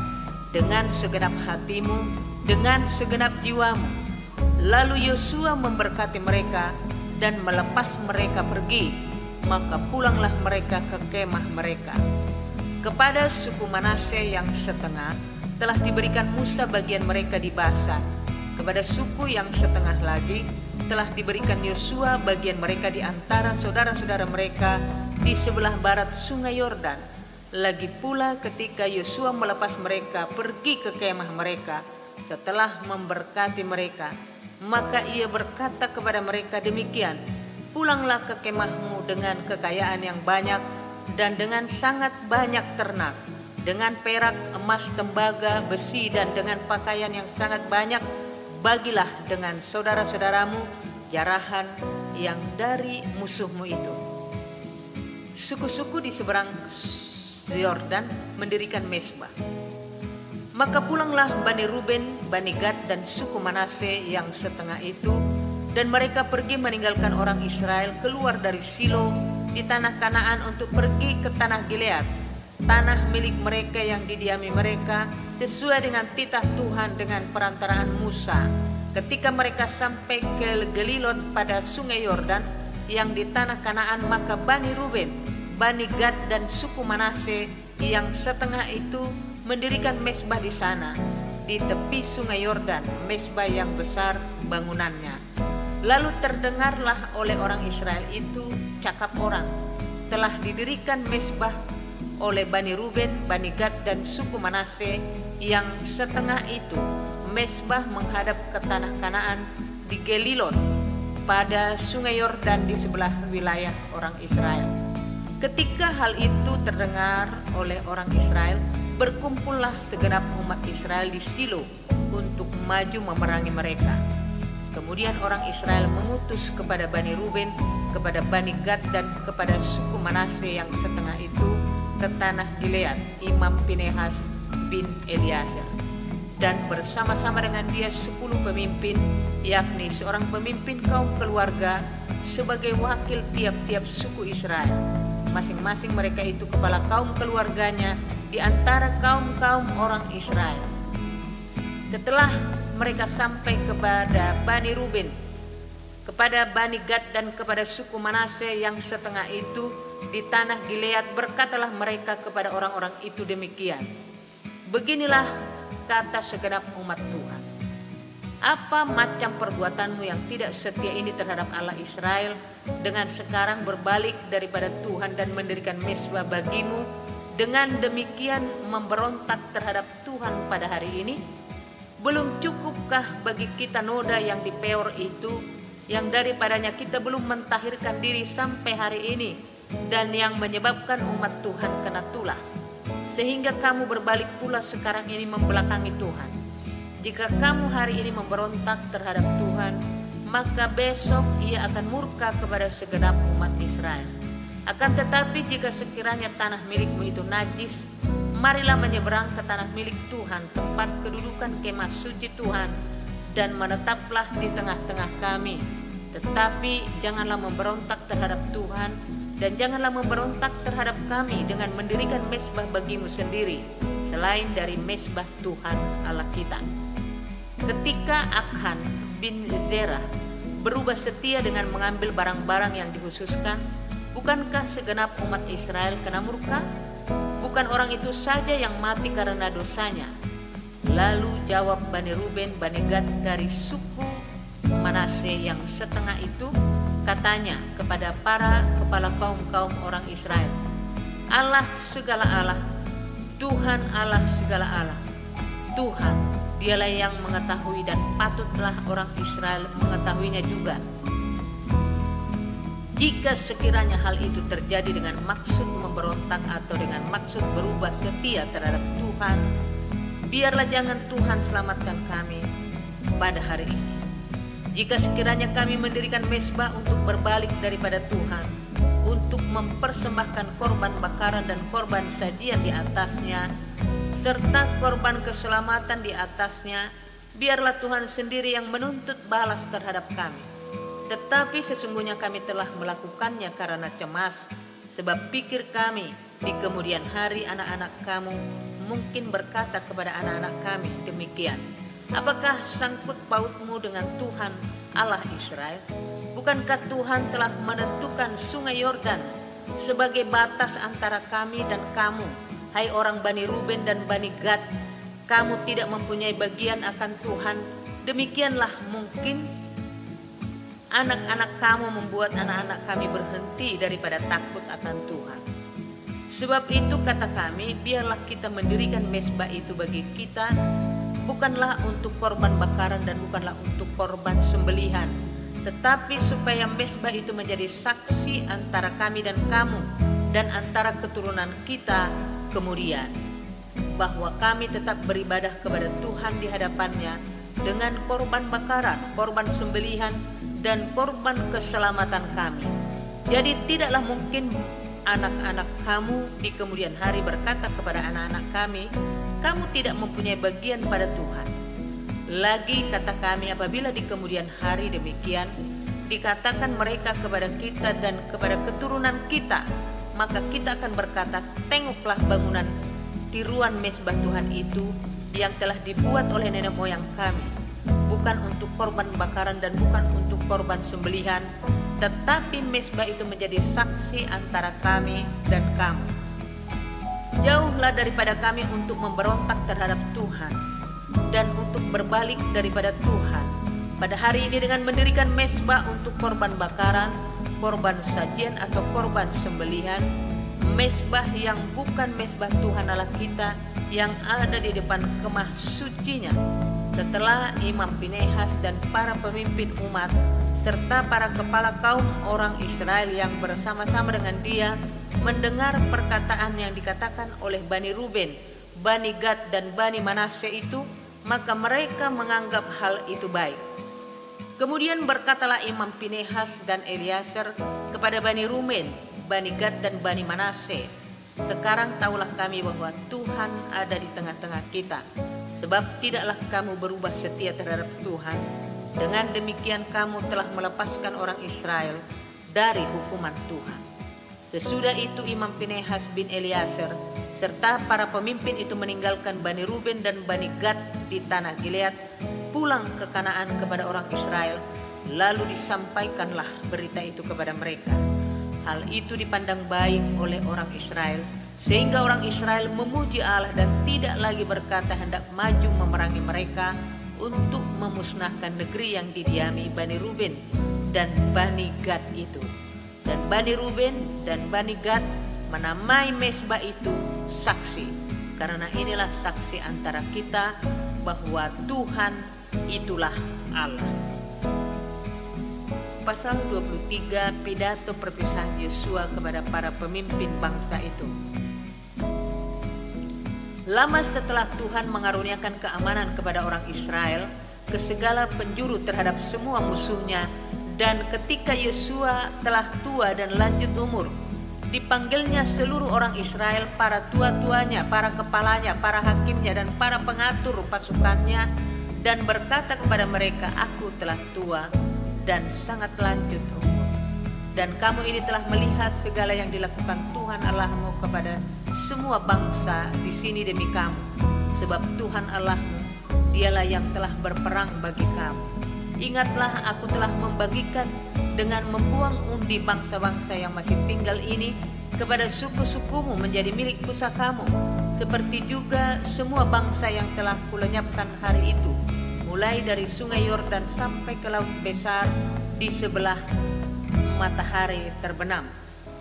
dengan segenap hatimu, dengan segenap jiwamu." Lalu Yosua memberkati mereka dan melepas mereka pergi, maka pulanglah mereka ke kemah mereka. Kepada suku Manase yang setengah telah diberikan Musa bagian mereka di Basan. Kepada suku yang setengah lagi telah diberikan Yosua bagian mereka di antara saudara-saudara mereka di sebelah barat sungai Yordan. Lagi pula ketika Yosua melepas mereka pergi ke kemah mereka setelah memberkati mereka, maka ia berkata kepada mereka demikian, "Pulanglah ke kemahmu dengan kekayaan yang banyak dan dengan sangat banyak ternak, dengan perak, emas, tembaga, besi, dan dengan pakaian yang sangat banyak, bagilah dengan saudara-saudaramu jarahan yang dari musuhmu itu. Suku-suku di seberang Yordan mendirikan mezbah. Maka pulanglah Bani Ruben, Bani Gad, dan suku Manase yang setengah itu, dan mereka pergi meninggalkan orang Israel keluar dari Silo di tanah Kanaan untuk pergi ke tanah Gilead, tanah milik mereka yang didiami mereka sesuai dengan titah Tuhan dengan perantaraan Musa. Ketika mereka sampai ke Gelilot pada sungai Yordan yang di tanah Kanaan, maka Bani Ruben, Bani Gad, dan suku Manase yang setengah itu mendirikan mezbah di sana, di tepi sungai Yordan, mezbah yang besar bangunannya. Lalu terdengarlah oleh orang Israel itu cakap orang, telah didirikan mezbah oleh Bani Ruben, Bani Gad, dan suku Manase yang setengah itu, mezbah menghadap ke tanah Kanaan di Gelilot pada sungai Yordan di sebelah wilayah orang Israel. Ketika hal itu terdengar oleh orang Israel, berkumpullah segenap umat Israel di Silo untuk maju memerangi mereka. Kemudian orang Israel mengutus kepada Bani Ruben, kepada Bani Gad, dan kepada suku Manase yang setengah itu ke tanah Gilead, Imam Pinehas bin Eliasa, dan bersama-sama dengan dia 10 pemimpin, yakni seorang pemimpin kaum keluarga sebagai wakil tiap-tiap suku Israel. Masing-masing mereka itu kepala kaum keluarganya di antara kaum-kaum orang Israel. Setelah mereka sampai kepada Bani Ruben, kepada Bani Gad, dan kepada suku Manase yang setengah itu di tanah Gilead, berkatalah mereka kepada orang-orang itu demikian: beginilah kata segenap umat Tuhan, apa macam perbuatanmu yang tidak setia ini terhadap Allah Israel, dengan sekarang berbalik daripada Tuhan dan mendirikan mezbah bagimu, dengan demikian memberontak terhadap Tuhan pada hari ini? Belum cukupkah bagi kita noda yang di Peor itu, yang daripadanya kita belum mentahirkan diri sampai hari ini, dan yang menyebabkan umat Tuhan kena tulah, sehingga kamu berbalik pula sekarang ini membelakangi Tuhan? Jika kamu hari ini memberontak terhadap Tuhan, maka besok ia akan murka kepada segenap umat Israel. Akan tetapi jika sekiranya tanah milikmu itu najis, marilah menyeberang ke tanah milik Tuhan, tempat kedudukan kemah suci Tuhan, dan menetaplah di tengah-tengah kami. Tetapi janganlah memberontak terhadap Tuhan, dan janganlah memberontak terhadap kami dengan mendirikan mezbah bagimu sendiri, selain dari mezbah Tuhan Allah kita. Ketika Akhan bin Zerah berubah setia dengan mengambil barang-barang yang dikhususkan, bukankah segenap umat Israel kena murka? Bukan orang itu saja yang mati karena dosanya. Lalu jawab Bani Ruben, Bani Gad dari suku Manase yang setengah itu, katanya kepada para kepala kaum-kaum orang Israel: Allah segala Allah, Tuhan Allah segala Allah, Tuhan, dialah yang mengetahui, dan patutlah orang Israel mengetahuinya juga. Jika sekiranya hal itu terjadi dengan maksud memberontak atau dengan maksud berubah setia terhadap Tuhan, biarlah jangan Tuhan selamatkan kami pada hari ini. Jika sekiranya kami mendirikan mezbah untuk berbalik daripada Tuhan, untuk mempersembahkan korban bakaran dan korban sajian di atasnya, serta korban keselamatan di atasnya, biarlah Tuhan sendiri yang menuntut balas terhadap kami. Tetapi sesungguhnya kami telah melakukannya karena cemas, sebab pikir kami di kemudian hari anak-anak kamu mungkin berkata kepada anak-anak kami demikian: apakah sangkut pautmu dengan Tuhan Allah Israel? Bukankah Tuhan telah menentukan sungai Yordan sebagai batas antara kami dan kamu, hai orang Bani Ruben dan Bani Gad? Kamu tidak mempunyai bagian akan Tuhan. Demikianlah mungkin anak-anak kamu membuat anak-anak kami berhenti daripada takut akan Tuhan. Sebab itu kata kami, biarlah kita mendirikan mezbah itu bagi kita, bukanlah untuk korban bakaran dan bukanlah untuk korban sembelihan, tetapi supaya mezbah itu menjadi saksi antara kami dan kamu, dan antara keturunan kita kemudian. bahwa kami tetap beribadah kepada Tuhan di hadapannya dengan korban bakaran, korban sembelihan, dan korban keselamatan kami. Jadi tidaklah mungkin anak-anak kamu di kemudian hari berkata kepada anak-anak kami, kamu tidak mempunyai bagian pada Tuhan. Lagi kata kami, apabila di kemudian hari demikian dikatakan mereka kepada kita dan kepada keturunan kita, maka kita akan berkata, tengoklah bangunan tiruan mezbah Tuhan itu yang telah dibuat oleh nenek moyang kami, bukan untuk korban bakaran dan bukan untuk korban sembelihan, tetapi mezbah itu menjadi saksi antara kami dan kamu. Jauhlah daripada kami untuk memberontak terhadap Tuhan dan untuk berbalik daripada Tuhan pada hari ini dengan mendirikan mezbah untuk korban bakaran, korban sajian atau korban sembelihan, mezbah yang bukan mezbah Tuhan Allah kita yang ada di depan kemah sucinya. Setelah Imam Pinehas dan para pemimpin umat serta para kepala kaum orang Israel yang bersama-sama dengan dia mendengar perkataan yang dikatakan oleh Bani Ruben, Bani Gad dan Bani Manasye itu, maka mereka menganggap hal itu baik. Kemudian berkatalah Imam Pinehas dan Eleazar kepada Bani Ruben, Bani Gad dan Bani Manasye, sekarang tahulah kami bahwa Tuhan ada di tengah-tengah kita, sebab tidaklah kamu berubah setia terhadap Tuhan. Dengan demikian kamu telah melepaskan orang Israel dari hukuman Tuhan. Sesudah itu Imam Pinehas bin Eleazar serta para pemimpin itu meninggalkan Bani Ruben dan Bani Gad di tanah Gilead, pulang ke Kanaan kepada orang Israel, lalu disampaikanlah berita itu kepada mereka. Hal itu dipandang baik oleh orang Israel, sehingga orang Israel memuji Allah dan tidak lagi berkata hendak maju memerangi mereka untuk memusnahkan negeri yang didiami Bani Ruben dan Bani Gad itu. Dan Bani Ruben dan Bani Gad menamai mezbah itu saksi, karena inilah saksi antara kita bahwa Tuhan itulah Allah. Pasal 23, pidato perpisahan Yosua kepada para pemimpin bangsa itu. Lama setelah Tuhan mengaruniakan keamanan kepada orang Israel ke segala penjuru terhadap semua musuhnya, dan ketika Yosua telah tua dan lanjut umur, dipanggilnya seluruh orang Israel, para tua-tuanya, para kepalanya, para hakimnya, dan para pengatur pasukannya, dan berkata kepada mereka, aku telah tua dan sangat lanjut umur, dan kamu ini telah melihat segala yang dilakukan Tuhan Allahmu kepada semua bangsa di sini demi kamu, sebab Tuhan Allahmu dialah yang telah berperang bagi kamu. Ingatlah, aku telah membagikan dengan membuang undi bangsa-bangsa yang masih tinggal ini kepada suku-sukumu menjadi milik pusakamu, seperti juga semua bangsa yang telah kulenyapkan hari itu, mulai dari sungai Yordan sampai ke laut besar di sebelah matahari terbenam.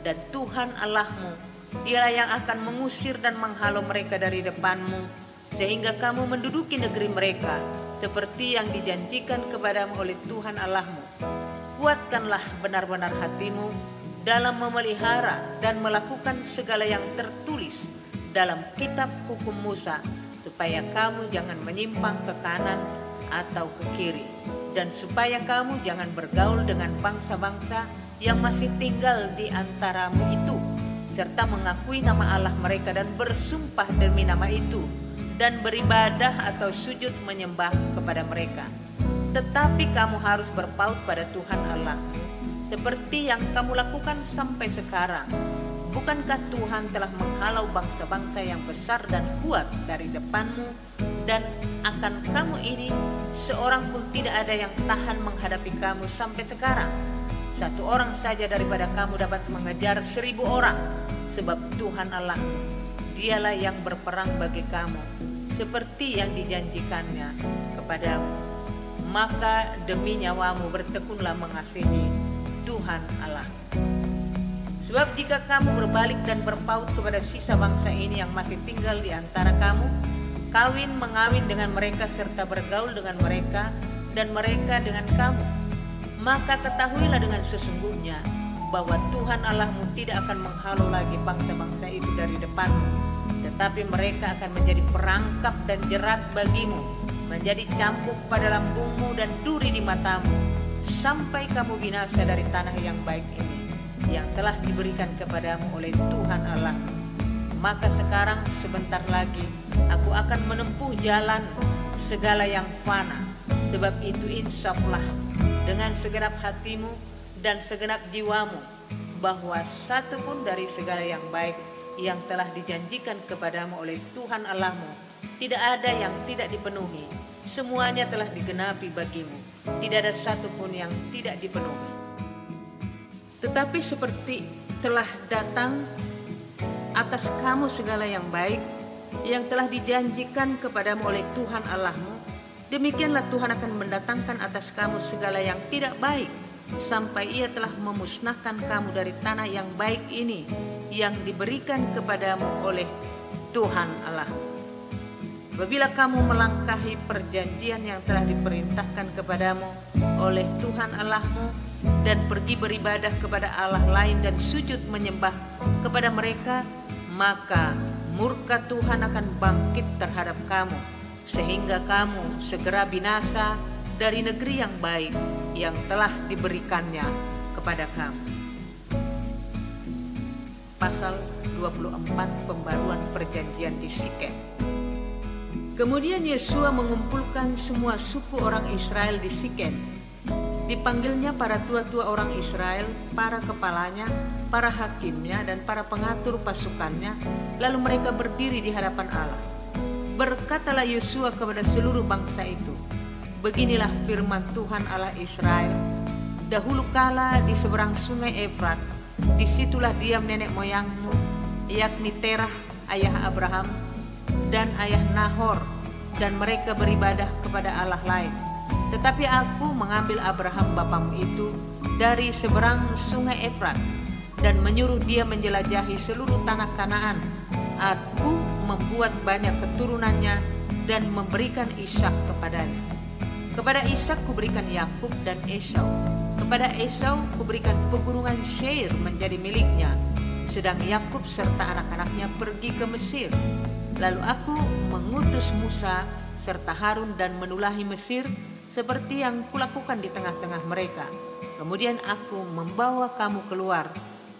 Dan Tuhan Allahmu dialah yang akan mengusir dan menghalau mereka dari depanmu, sehingga kamu menduduki negeri mereka seperti yang dijanjikan kepadamu oleh Tuhan Allahmu. Kuatkanlah benar-benar hatimu dalam memelihara dan melakukan segala yang tertulis dalam kitab hukum Musa, supaya kamu jangan menyimpang ke kanan atau ke kiri, dan supaya kamu jangan bergaul dengan bangsa-bangsa yang masih tinggal di antaramu itu, serta mengakui nama Allah mereka dan bersumpah demi nama itu, dan beribadah atau sujud menyembah kepada mereka. Tetapi kamu harus berpaut pada Tuhan Allah, seperti yang kamu lakukan sampai sekarang. Bukankah Tuhan telah menghalau bangsa-bangsa yang besar dan kuat dari depanmu, dan akan kamu ini seorang pun tidak ada yang tahan menghadapi kamu sampai sekarang? Satu orang saja daripada kamu dapat mengejar 1000 orang, sebab Tuhan Allah dialah yang berperang bagi kamu, seperti yang dijanjikannya kepadamu. Maka demi nyawamu bertekunlah mengasihi Tuhan Allah. Sebab jika kamu berbalik dan berpaut kepada sisa bangsa ini yang masih tinggal di antara kamu, kawin mengawin dengan mereka serta bergaul dengan mereka dan mereka dengan kamu, maka ketahuilah dengan sesungguhnya bahwa Tuhan Allahmu tidak akan menghalau lagi bangsa-bangsa itu dari depanmu, tetapi mereka akan menjadi perangkap dan jerat bagimu, menjadi cambuk pada lambungmu dan duri di matamu, sampai kamu binasa dari tanah yang baik ini, yang telah diberikan kepadamu oleh Tuhan Allah. Maka sekarang sebentar lagi aku akan menempuh jalan segala yang fana. Sebab itu insaflah dengan segenap hatimu dan segenap jiwamu, bahwa satu pun dari segala yang baik yang telah dijanjikan kepadamu oleh Tuhan Allahmu tidak ada yang tidak dipenuhi. Semuanya telah digenapi bagimu, tidak ada satu pun yang tidak dipenuhi. Tetapi seperti telah datang atas kamu segala yang baik yang telah dijanjikan kepadamu oleh Tuhan Allahmu, demikianlah Tuhan akan mendatangkan atas kamu segala yang tidak baik, sampai Ia telah memusnahkan kamu dari tanah yang baik ini yang diberikan kepadamu oleh Tuhan Allah. Apabila kamu melangkahi perjanjian yang telah diperintahkan kepadamu oleh Tuhan Allahmu dan pergi beribadah kepada Allah lain dan sujud menyembah kepada mereka, maka murka Tuhan akan bangkit terhadap kamu, sehingga kamu segera binasa dari negeri yang baik yang telah diberikannya kepada kamu. Pasal 24, pembaruan perjanjian di Sikem. Kemudian Yosua mengumpulkan semua suku orang Israel di Sikem. Dipanggilnya para tua-tua orang Israel, para kepalanya, para hakimnya, dan para pengatur pasukannya. Lalu mereka berdiri di hadapan Allah. Berkatalah Yosua kepada seluruh bangsa itu, beginilah firman Tuhan Allah Israel. Dahulu kala di seberang sungai Efrat, disitulah diam nenek moyangmu, yakni Terah ayah Abraham dan ayah Nahor, dan mereka beribadah kepada Allah lain. Tetapi aku mengambil Abraham bapamu itu dari seberang sungai Efrat dan menyuruh dia menjelajahi seluruh tanah Kanaan. Aku membuat banyak keturunannya dan memberikan Ishak kepadanya. Kepada Ishak kuberikan Yakub dan Esau. Kepada Esau kuberikan pegunungan Seir menjadi miliknya, sedang Yakub serta anak-anaknya pergi ke Mesir. Lalu aku mengutus Musa serta Harun dan menulahi Mesir seperti yang kulakukan di tengah-tengah mereka. Kemudian aku membawa kamu keluar.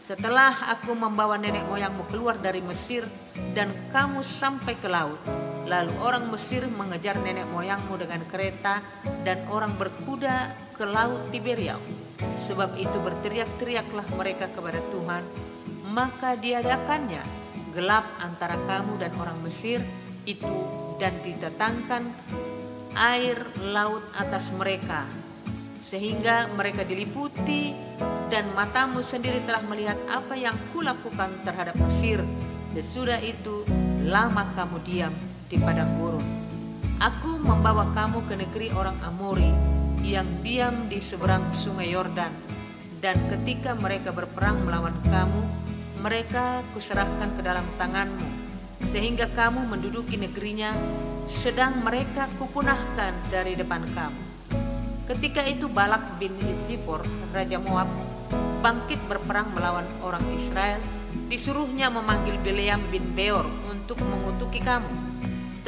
Setelah aku membawa nenek moyangmu keluar dari Mesir dan kamu sampai ke laut, lalu orang Mesir mengejar nenek moyangmu dengan kereta dan orang berkuda ke laut Tiberias. Sebab itu berteriak-teriaklah mereka kepada Tuhan, maka diadakannya gelap antara kamu dan orang Mesir itu, dan ditetangkan air laut atas mereka, sehingga mereka diliputi, dan matamu sendiri telah melihat apa yang kulakukan terhadap Mesir. Sesudah itu lama kamu diam di padang gurun. Aku membawa kamu ke negeri orang Amori yang diam di seberang sungai Yordan, dan ketika mereka berperang melawan kamu, mereka kuserahkan ke dalam tanganmu, sehingga kamu menduduki negerinya, sedang mereka kupunahkan dari depan kamu. Ketika itu Balak bin Zippor, Raja Moab, bangkit berperang melawan orang Israel. Disuruhnya memanggil Bileam bin Beor untuk mengutuki kamu.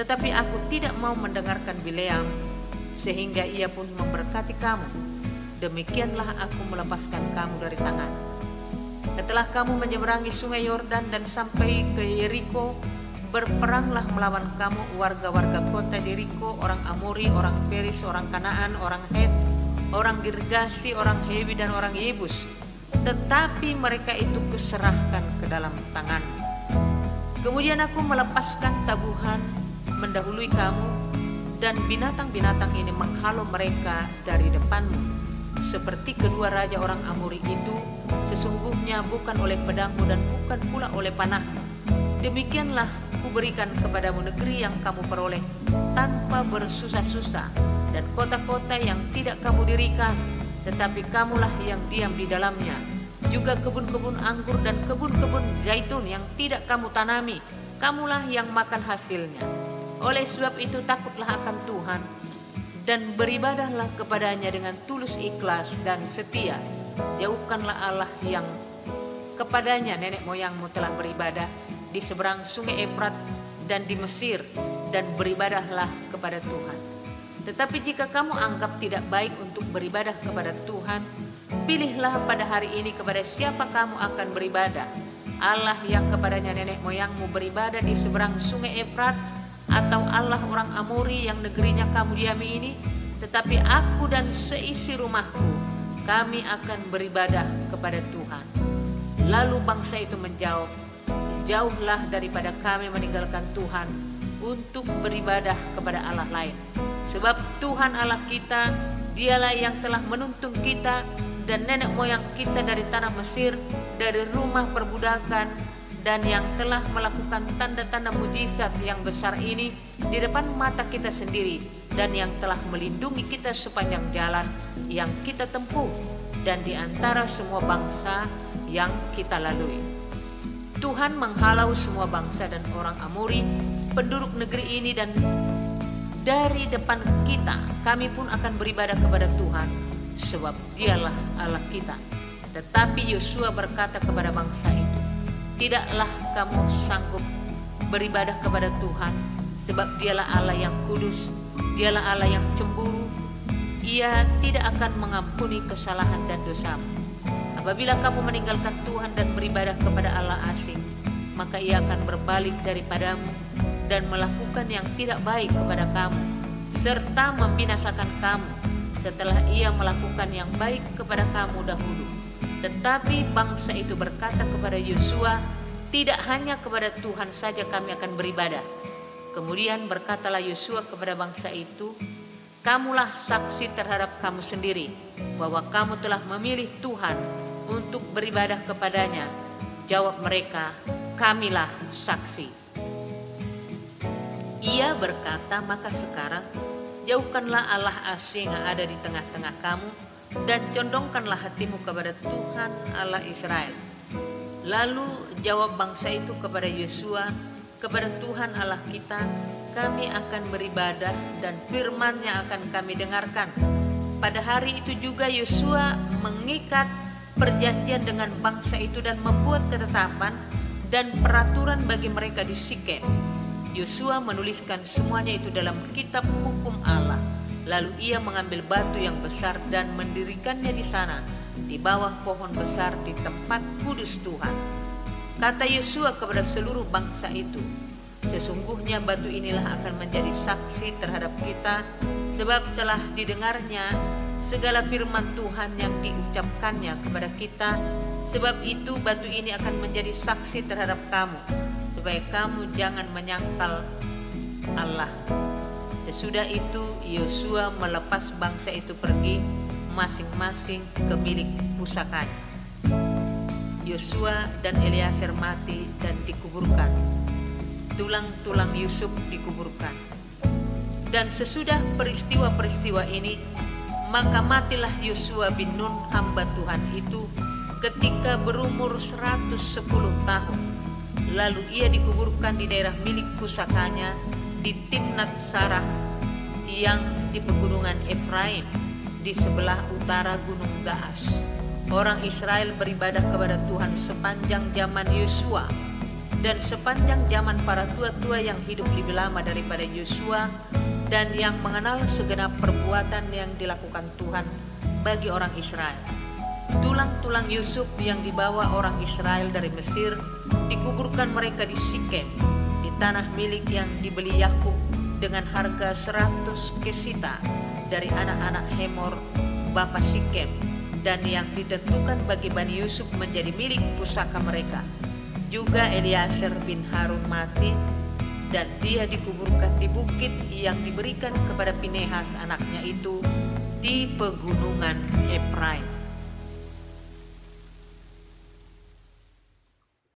Tetapi aku tidak mau mendengarkan Bileam, sehingga ia pun memberkati kamu. Demikianlah aku melepaskan kamu dari tangan. Setelah kamu menyeberangi sungai Yordan dan sampai ke Yeriko, berperanglah melawan kamu warga-warga kota Yeriko, orang Amori, orang Feris, orang Kanaan, orang Het, orang Girgasi, orang Hewi, dan orang Yebus. Tetapi mereka itu kuserahkan ke dalam tanganmu. Kemudian aku melepaskan tabuhan mendahului kamu, dan binatang-binatang ini menghalau mereka dari depanmu. Seperti kedua raja orang Amori itu, sesungguhnya bukan oleh pedangmu dan bukan pula oleh panahmu. Demikianlah kuberikan kepadamu negeri yang kamu peroleh tanpa bersusah-susah, dan kota-kota yang tidak kamu dirikan, tetapi kamulah yang diam di dalamnya. Juga kebun-kebun anggur dan kebun-kebun zaitun yang tidak kamu tanami, kamulah yang makan hasilnya. Oleh sebab itu takutlah akan Tuhan, dan beribadahlah kepadanya dengan tulus ikhlas dan setia. Jauhkanlah Allah yang kepadanya nenek moyangmu telah beribadah di seberang sungai Efrat dan di Mesir, dan beribadahlah kepada Tuhan. Tetapi jika kamu anggap tidak baik untuk beribadah kepada Tuhan, pilihlah pada hari ini kepada siapa kamu akan beribadah. Allah yang kepadanya nenek moyangmu beribadah di seberang sungai Efrat, atau Allah orang Amori yang negerinya kamu diami ini? Tetapi aku dan seisi rumahku, kami akan beribadah kepada Tuhan. Lalu bangsa itu menjawab, jauhlah daripada kami meninggalkan Tuhan untuk beribadah kepada Allah lain. Sebab Tuhan Allah kita, dialah yang telah menuntun kita dan nenek moyang kita dari tanah Mesir, dari rumah perbudakan, dan yang telah melakukan tanda-tanda mujizat yang besar ini di depan mata kita sendiri, dan yang telah melindungi kita sepanjang jalan yang kita tempuh dan di antara semua bangsa yang kita lalui. Tuhan menghalau semua bangsa dan orang Amori, penduduk negeri ini, dan dari depan kita kami pun akan beribadah kepada Tuhan, sebab dialah Allah kita. Tetapi Yosua berkata kepada bangsa itu, tidaklah kamu sanggup beribadah kepada Tuhan, sebab dialah Allah yang kudus, dialah Allah yang cemburu. Ia tidak akan mengampuni kesalahan dan dosamu. Apabila kamu meninggalkan Tuhan dan beribadah kepada Allah asing, maka Ia akan berbalik daripadamu dan melakukan yang tidak baik kepada kamu, serta membinasakan kamu setelah Ia melakukan yang baik kepada kamu dahulu. Tetapi bangsa itu berkata kepada Yosua, tidak hanya kepada Tuhan saja kami akan beribadah. Kemudian berkatalah Yosua kepada bangsa itu, kamulah saksi terhadap kamu sendiri bahwa kamu telah memilih Tuhan untuk beribadah kepadanya. Jawab mereka, kamilah saksi. Ia berkata, maka sekarang jauhkanlah Allah asing yang ada di tengah-tengah kamu dan condongkanlah hatimu kepada Tuhan Allah Israel. Lalu jawab bangsa itu kepada Yosua, kepada Tuhan Allah kita kami akan beribadah dan firman-Nya akan kami dengarkan. Pada hari itu juga Yosua mengikat perjanjian dengan bangsa itu dan membuat ketetapan dan peraturan bagi mereka di Sikem. Yosua menuliskan semuanya itu dalam kitab hukum Allah. Lalu ia mengambil batu yang besar dan mendirikannya di sana, di bawah pohon besar di tempat kudus Tuhan. Kata Yosua kepada seluruh bangsa itu, sesungguhnya batu inilah akan menjadi saksi terhadap kita, sebab telah didengarnya segala firman Tuhan yang diucapkannya kepada kita. Sebab itu batu ini akan menjadi saksi terhadap kamu, supaya kamu jangan menyangkal Allah. Sesudah itu Yosua melepas bangsa itu pergi masing-masing ke milik pusakanya. Yosua dan Eleazar mati dan dikuburkan. Tulang-tulang Yusuf dikuburkan. Dan sesudah peristiwa-peristiwa ini, maka matilah Yosua bin Nun hamba Tuhan itu ketika berumur 110 tahun. Lalu ia dikuburkan di daerah milik pusakanya di Timnat Sarah yang di pegunungan Efraim di sebelah utara gunung Gaas. Orang Israel beribadah kepada Tuhan sepanjang zaman Yosua dan sepanjang zaman para tua-tua yang hidup lebih lama daripada Yosua dan yang mengenal segenap perbuatan yang dilakukan Tuhan bagi orang Israel. Tulang-tulang Yusuf yang dibawa orang Israel dari Mesir dikuburkan mereka di Sikem, di tanah milik yang dibeli Yakub dengan harga 100 kesita dari anak-anak Hemor bapa Sikem, dan yang ditentukan bagi Bani Yusuf menjadi milik pusaka mereka. Juga Eleazar bin Harun mati dan dia dikuburkan di bukit yang diberikan kepada Pinehas anaknya itu di pegunungan Efraim.